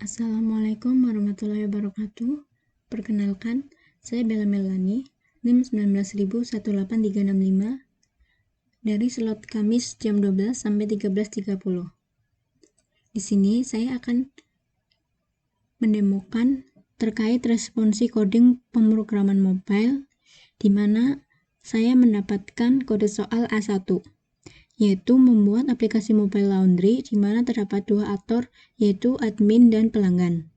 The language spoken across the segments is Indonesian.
Assalamualaikum warahmatullahi wabarakatuh. Perkenalkan, saya Bella Melani, NIM 190018365 dari slot Kamis jam 12 sampai 13.30. Di sini saya akan mendemokan terkait responsi coding pemrograman mobile, di mana saya mendapatkan kode soal A1, yaitu membuat aplikasi mobile laundry di mana terdapat dua aktor, yaitu admin dan pelanggan.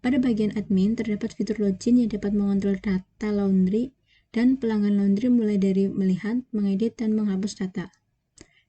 Pada bagian admin terdapat fitur login yang dapat mengontrol data laundry dan pelanggan laundry mulai dari melihat, mengedit, dan menghapus data.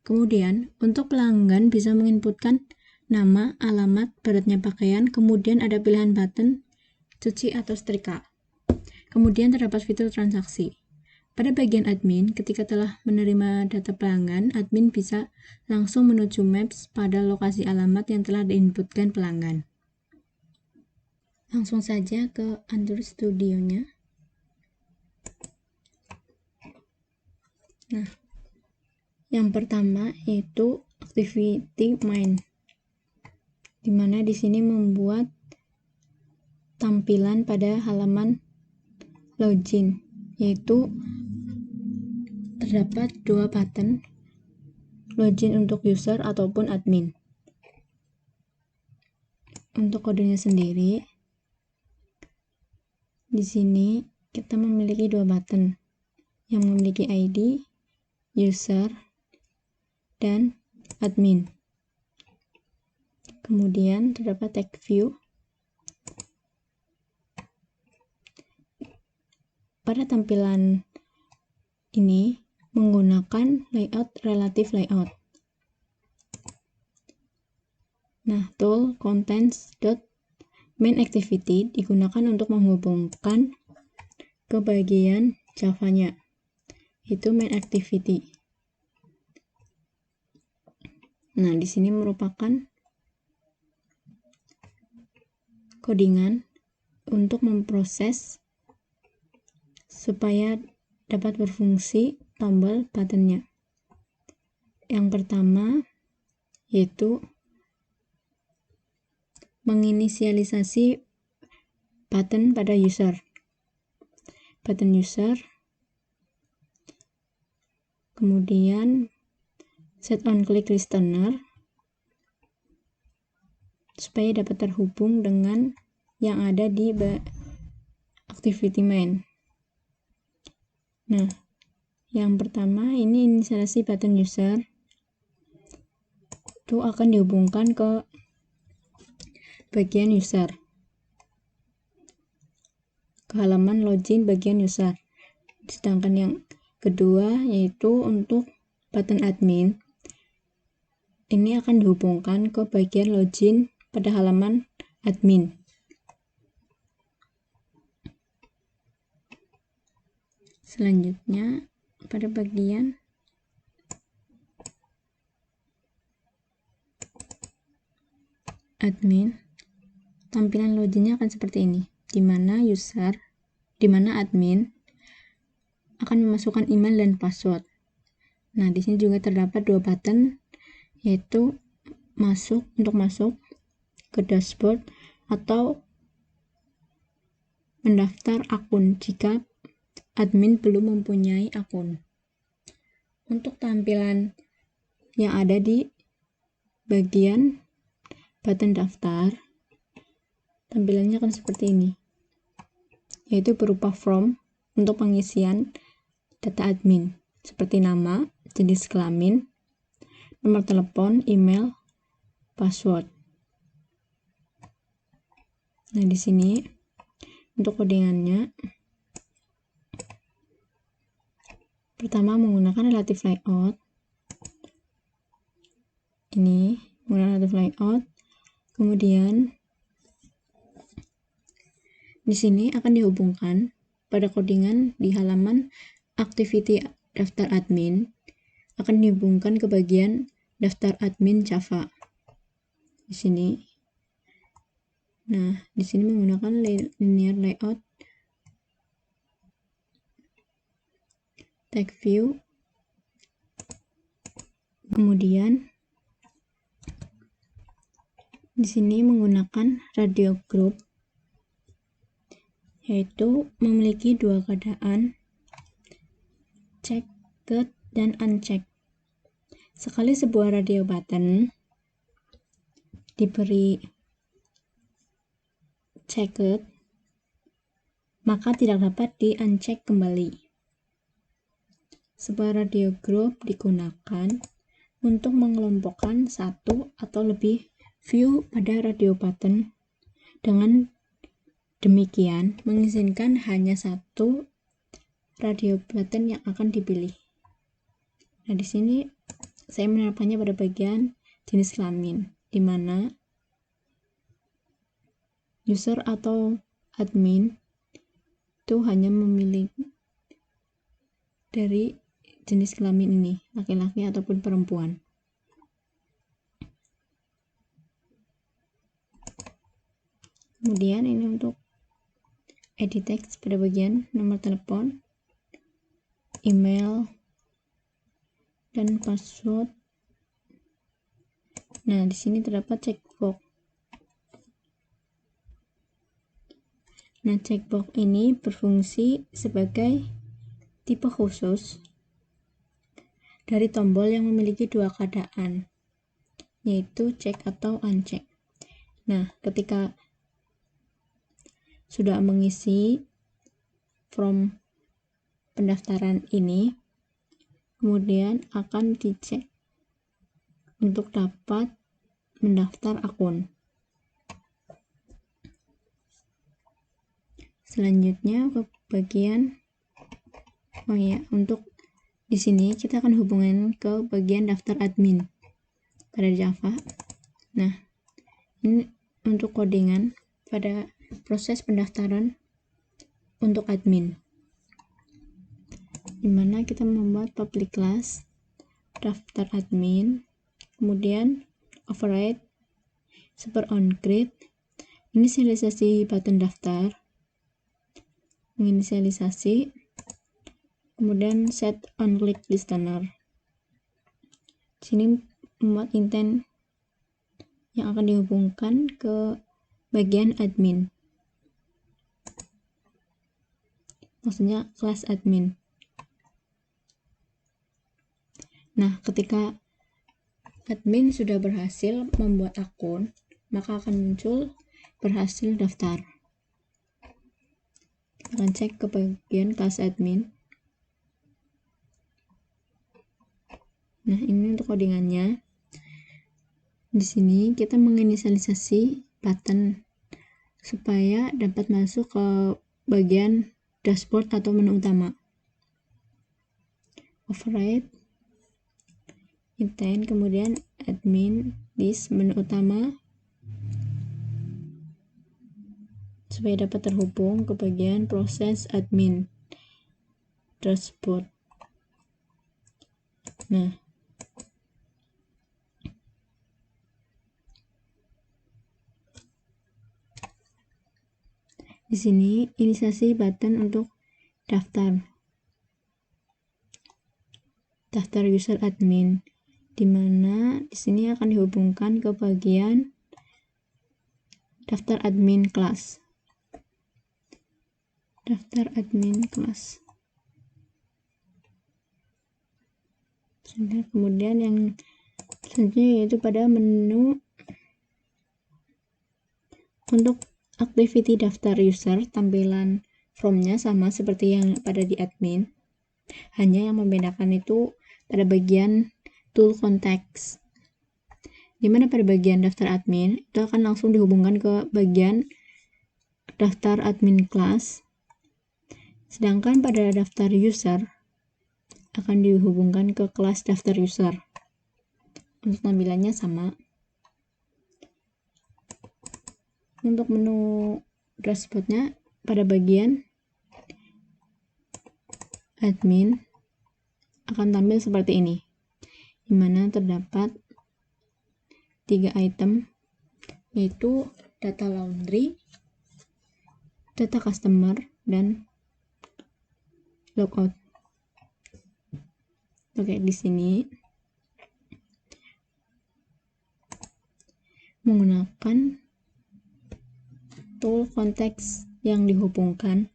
Kemudian, untuk pelanggan bisa menginputkan nama, alamat, beratnya pakaian, kemudian ada pilihan button, cuci atau setrika. Kemudian terdapat fitur transaksi. Pada bagian admin, ketika telah menerima data pelanggan, admin bisa langsung menuju Maps pada lokasi alamat yang telah diinputkan pelanggan. Langsung saja ke Android Studio-nya. Nah, yang pertama yaitu Activity Main, di mana di sini membuat tampilan pada halaman login, yaitu terdapat dua button, login untuk user ataupun admin. Untuk kodenya sendiri, di sini kita memiliki dua button yang memiliki ID, user, dan admin. Kemudian terdapat text view. Pada tampilan ini menggunakan layout relative layout. Nah, tool contents.main activity digunakan untuk menghubungkan ke bagian Java-nya, itu main activity. Nah, di sini merupakan codingan untuk memproses supaya dapat berfungsi tombol buttonnya. Yang pertama yaitu menginisialisasi button pada user. Button user, kemudian set on click listener supaya dapat terhubung dengan yang ada di activity main. Nah, yang pertama ini inisialisasi button user itu akan dihubungkan ke bagian user, ke halaman login bagian user. Sedangkan yang kedua yaitu untuk button admin, ini akan dihubungkan ke bagian login pada halaman admin. Selanjutnya pada bagian admin, tampilan loginnya akan seperti ini, di mana admin akan memasukkan email dan password. Nah, di sini juga terdapat dua button, yaitu untuk masuk ke dashboard atau mendaftar akun jika admin belum mempunyai akun. Untuk tampilan yang ada di bagian button daftar, tampilannya akan seperti ini, yaitu berupa form untuk pengisian data admin seperti nama, jenis kelamin, nomor telepon, email, password. Nah, di sini untuk codingannya pertama menggunakan relative layout. Ini menggunakan relative layout. Kemudian di sini akan dihubungkan pada codingan di halaman activity daftar admin, akan dihubungkan ke bagian daftar admin Java. Di sini. Nah, di sini menggunakan linear layout, text view. Kemudian Di sini menggunakan radio group, yaitu memiliki dua keadaan, checked dan unchecked. Sekali sebuah radio button diberi checked, maka tidak dapat di-uncheck kembali. Sebuah radio group digunakan untuk mengelompokkan satu atau lebih view pada radio button. Dengan demikian, mengizinkan hanya satu radio button yang akan dipilih. Nah, di sini saya menerapkannya pada bagian jenis kelamin, di mana user atau admin itu hanya memilih dari jenis kelamin ini, laki-laki ataupun perempuan. Kemudian ini untuk edit text pada bagian nomor telepon, email, dan password. Nah, di sini terdapat checkbox. Nah, checkbox ini berfungsi sebagai tipe khusus dari tombol yang memiliki dua keadaan, yaitu check atau uncheck. Nah, ketika sudah mengisi form pendaftaran ini, kemudian akan dicek untuk dapat mendaftar akun. Selanjutnya ke bagian untuk di sini kita akan hubungkan ke bagian daftar admin pada Java. Nah, ini untuk codingan pada proses pendaftaran untuk admin, dimana kita membuat public class daftar admin, kemudian override super on grid, inisialisasi button daftar, menginisialisasi, kemudian set on click listener. Sini membuat intent yang akan dihubungkan ke bagian admin, maksudnya kelas admin. Nah, ketika admin sudah berhasil membuat akun, maka akan muncul berhasil daftar. Kita akan cek ke bagian kelas admin. Nah, ini untuk codingannya. Di sini kita menginisialisasi button supaya dapat masuk ke bagian dashboard atau menu utama. Override intent, kemudian admin list menu utama supaya dapat terhubung ke bagian proses admin dashboard. Nah, di sini inisiasi button untuk daftar user admin, di mana di sini akan dihubungkan ke bagian daftar admin kelas. Daftar admin kelas. Kemudian yang selanjutnya yaitu pada menu untuk activity daftar user, tampilan formnya sama seperti yang pada di admin, hanya yang membedakan itu pada bagian tool context, dimana pada bagian daftar admin itu akan langsung dihubungkan ke bagian daftar admin class, sedangkan pada daftar user akan dihubungkan ke kelas daftar user. Untuk tampilannya sama. Untuk menu dashboardnya pada bagian admin akan tampil seperti ini, dimana terdapat 3 item, yaitu data laundry, data customer, dan logout. Oke, di sini menggunakan tool konteks yang dihubungkan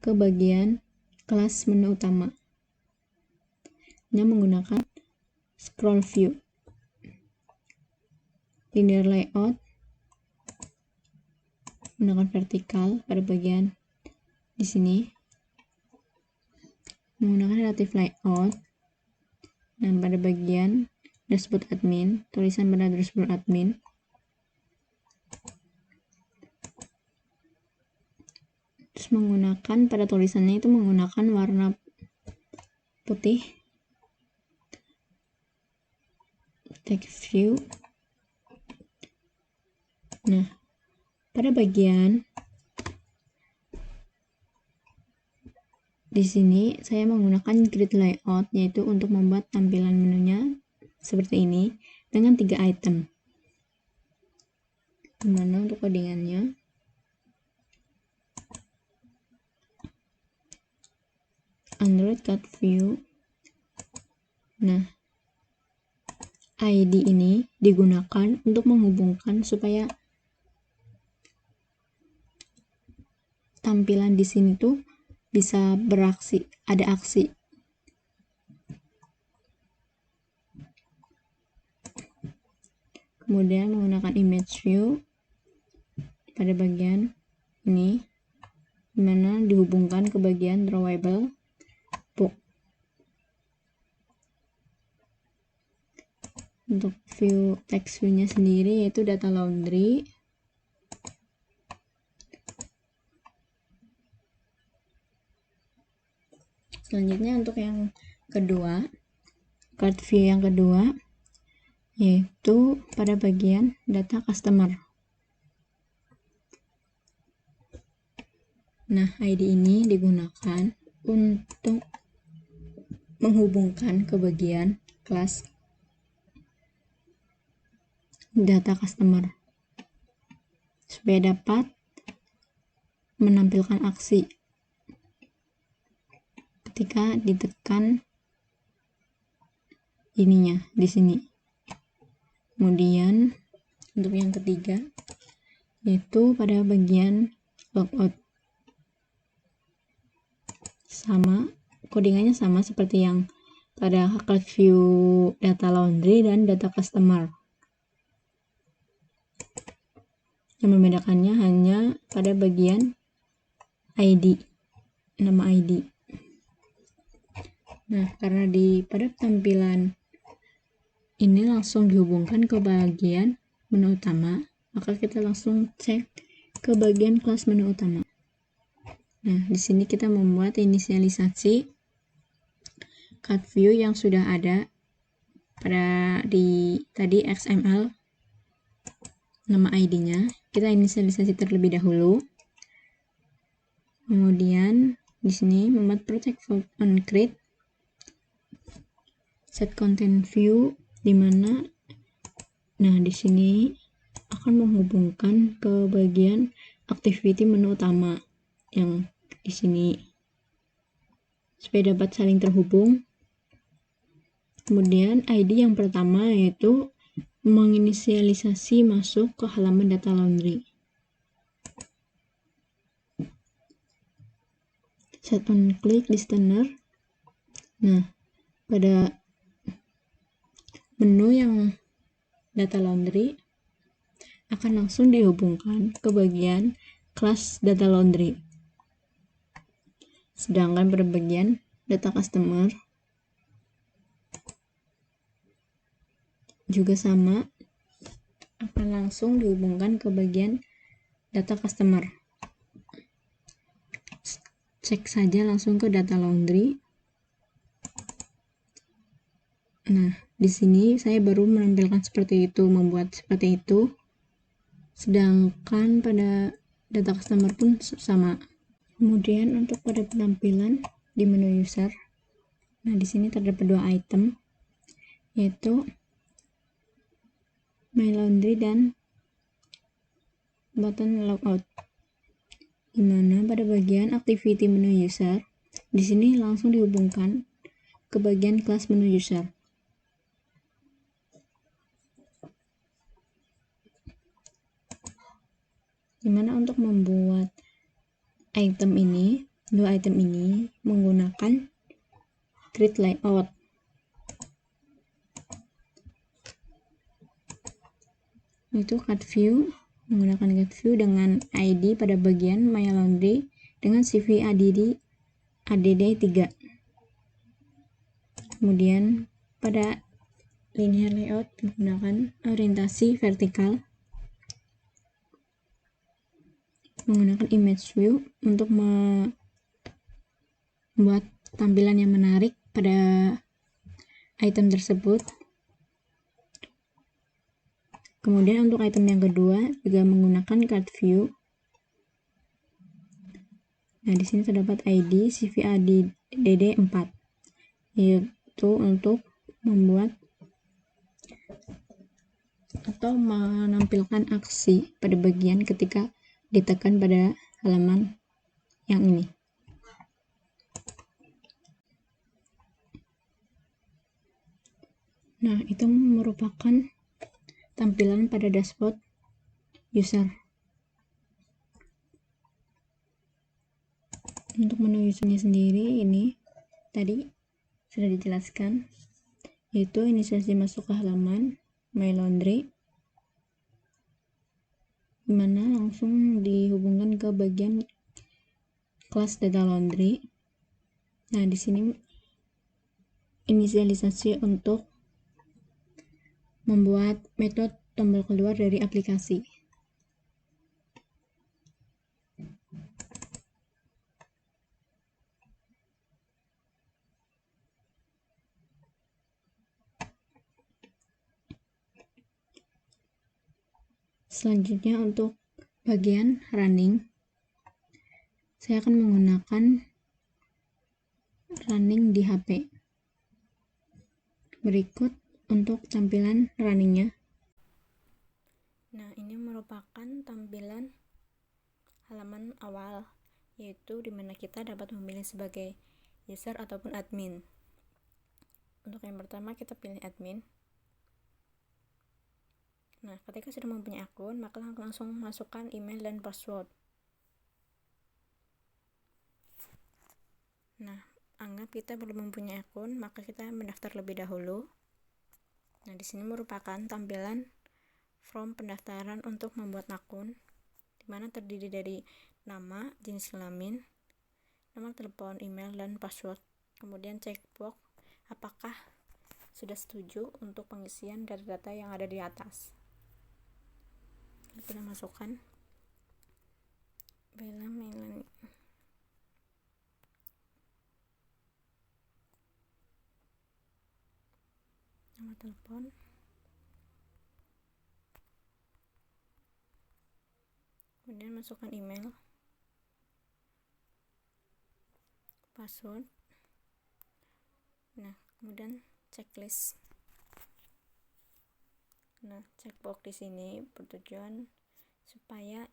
ke bagian kelas menu utama. Menggunakan scroll view, linear layout, menggunakan vertikal pada bagian di sini, menggunakan relative layout, dan pada bagian dashboard admin, tulisan pada dashboard admin, terus menggunakan pada tulisannya itu menggunakan warna putih, text view. Nah, pada bagian di sini saya menggunakan grid layout, yaitu untuk membuat tampilan menunya seperti ini dengan 3 item. Dimana untuk codingannya Android Card View. Nah, ID ini digunakan untuk menghubungkan supaya tampilan di sini tuh bisa beraksi, ada aksi. Kemudian menggunakan image view pada bagian ini, dimana dihubungkan ke bagian drawable book. Untuk view text view-nya sendiri yaitu data laundry. Selanjutnya untuk yang kedua, card view yang kedua, yaitu pada bagian data customer. Nah, ID ini digunakan untuk menghubungkan ke bagian kelas data customer supaya dapat menampilkan aksi ketika ditekan ininya di sini. Kemudian untuk yang ketiga yaitu pada bagian logout, sama codingannya sama seperti yang pada card view data laundry dan data customer. Yang membedakannya hanya pada bagian ID, nama ID. Nah, karena pada tampilan ini langsung dihubungkan ke bagian menu utama, maka kita langsung cek ke bagian kelas menu utama. Nah, di sini kita membuat inisialisasi card view yang sudah ada pada tadi XML nama ID-nya. Kita inisialisasi terlebih dahulu. Kemudian di sini membuat protect on create set content view, dimana di sini akan menghubungkan ke bagian activity menu utama yang di sini supaya dapat saling terhubung. Kemudian ID yang pertama yaitu menginisialisasi masuk ke halaman data laundry. Set on click listener. Nah, pada menu yang data laundry akan langsung dihubungkan ke bagian kelas data laundry. Sedangkan pada bagian data customer juga sama, akan langsung dihubungkan ke bagian data customer. Cek saja langsung ke data laundry. Nah, di sini saya baru menampilkan seperti itu, membuat seperti itu. Sedangkan pada data customer pun sama. Kemudian untuk pada penampilan di menu user, nah di sini terdapat 2 item, yaitu My Laundry dan button logout. Dimana pada bagian activity menu user, di sini langsung dihubungkan ke bagian kelas menu user. Dimana untuk membuat dua item ini menggunakan grid layout. Itu card view, menggunakan card view dengan ID pada bagian My Laundry dengan CV ADD 3. Kemudian pada linear layout menggunakan orientasi vertikal, menggunakan image view untuk membuat tampilan yang menarik pada item tersebut. Kemudian untuk item yang kedua juga menggunakan card view. Nah, di sini terdapat ID CVADD 4, yaitu untuk membuat atau menampilkan aksi pada bagian ketika ditekan pada halaman yang ini. Nah, itu merupakan tampilan pada dashboard user. Untuk menu usernya sendiri ini tadi sudah dijelaskan, yaitu inisiasi masuk ke halaman My Laundry, dimana langsung dihubungkan ke bagian kelas data laundry. Nah, di sini inisialisasi untuk membuat metode tombol keluar dari aplikasi. Selanjutnya untuk bagian running, saya akan menggunakan running di HP. Berikut untuk tampilan runningnya. Nah, ini merupakan tampilan halaman awal, yaitu dimana kita dapat memilih sebagai user ataupun admin. Untuk yang pertama kita pilih admin. Nah, ketika sudah mempunyai akun, maka langsung masukkan email dan password. Nah, anggap kita belum mempunyai akun, maka kita mendaftar lebih dahulu. Nah, di sini merupakan tampilan form pendaftaran untuk membuat akun, di mana terdiri dari nama, jenis kelamin, nomor telepon, email, dan password. Kemudian checkbox apakah sudah setuju untuk pengisian data-data yang ada di atas. Kita masukkan Bella Melani. Nomor telepon, kemudian masukkan email, password. Nah, kemudian checklist. Nah, checkbox di sini bertujuan supaya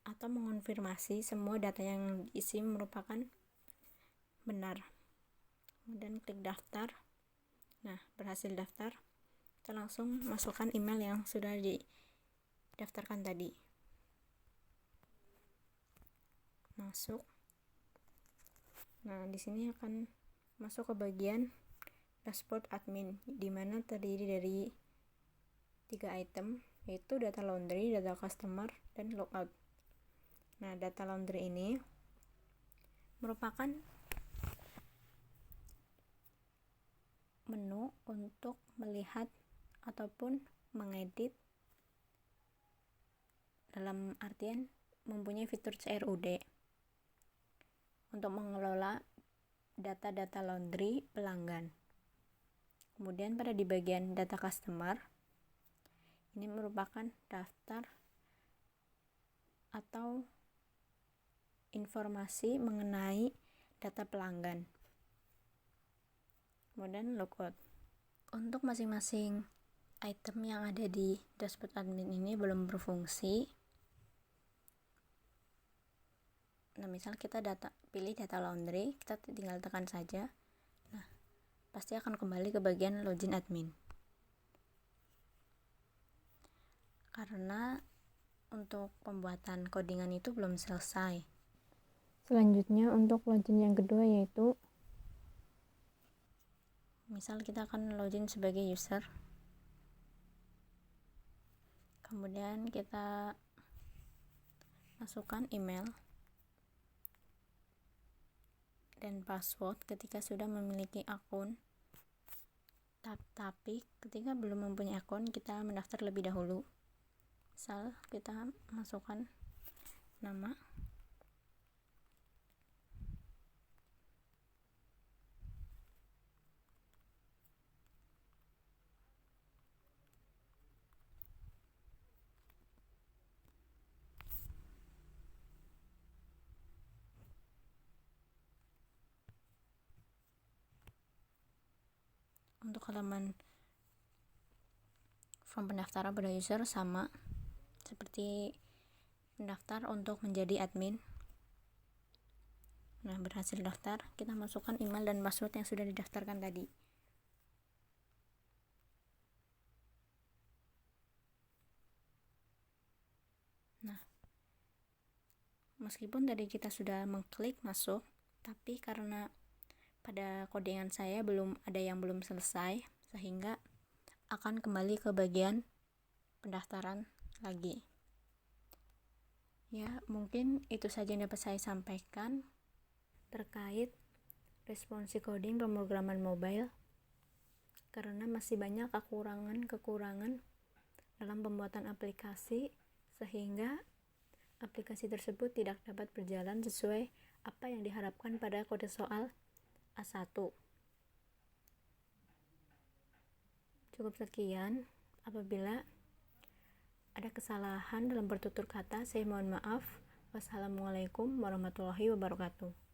atau mengonfirmasi semua data yang diisi merupakan benar. Kemudian klik daftar. Nah, berhasil daftar, kita langsung masukkan email yang sudah didaftarkan tadi. Masuk. Nah, di sini akan masuk ke bagian dashboard admin, di mana terdiri dari 3 item, yaitu data laundry, data customer, dan logout. Nah, data laundry ini merupakan menu untuk melihat ataupun mengedit, dalam artian mempunyai fitur CRUD untuk mengelola data-data laundry pelanggan. Kemudian pada di bagian data customer, ini merupakan daftar atau informasi mengenai data pelanggan. Kemudian logout. Untuk masing-masing item yang ada di dashboard admin ini belum berfungsi. Nah, misal kita pilih data laundry, kita tinggal tekan saja. Nah, pasti akan kembali ke bagian login admin. karena untuk pembuatan codingan itu belum selesai. Selanjutnya untuk login yang kedua yaitu misal kita akan login sebagai user, kemudian kita masukkan email dan password ketika sudah memiliki akun. Tapi ketika belum mempunyai akun, kita mendaftar lebih dahulu. Misal kita masukkan nama, untuk halaman form pendaftaran pada user sama seperti mendaftar untuk menjadi admin. Nah, berhasil daftar, kita masukkan email dan password yang sudah didaftarkan tadi. Nah, meskipun tadi kita sudah mengklik masuk, tapi karena pada codingan saya ada yang belum selesai, sehingga akan kembali ke bagian pendaftaran lagi. Ya, mungkin itu saja yang dapat saya sampaikan terkait responsi coding pemrograman mobile, karena masih banyak kekurangan dalam pembuatan aplikasi, sehingga aplikasi tersebut tidak dapat berjalan sesuai apa yang diharapkan pada kode soal A1. Cukup sekian. Apabila ada kesalahan dalam bertutur kata, saya mohon maaf. Wassalamualaikum warahmatullahi wabarakatuh.